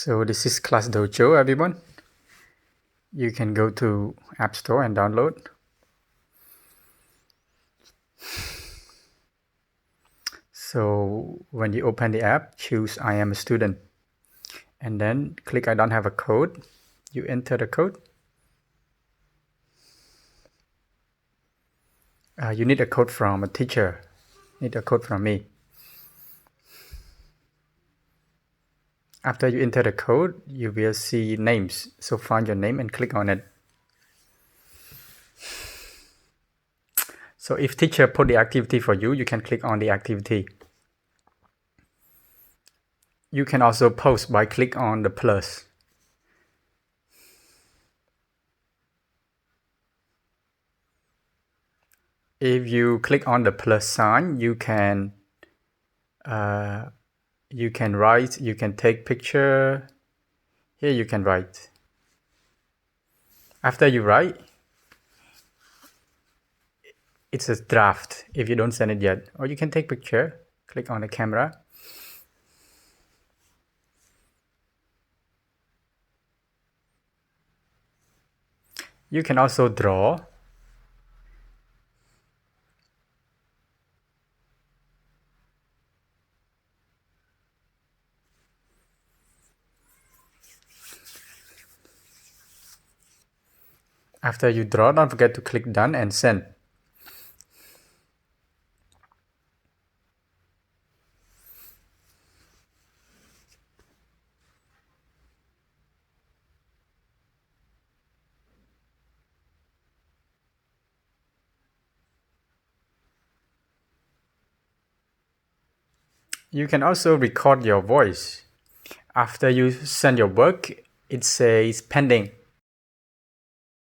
So this is Class Dojo, everyone. You can go to App Store and download. So when you open the app, choose I am a student. And then click I don't have a code. You enter the code. You need a code from a teacher. Need a code from me. After you enter the code, you will see names. So find your name and click on it. So if teacher put the activity for you, you can click on the activity. You can also post by click on the plus. If you click on the plus sign, you can write, you can take picture. Here you can write. After you write, it's a draft if you don't send it yet. Or you can take picture, click on the camera. You can also draw. After you draw, don't forget to click done and send. You can also record your voice. After you send your work, it says pending.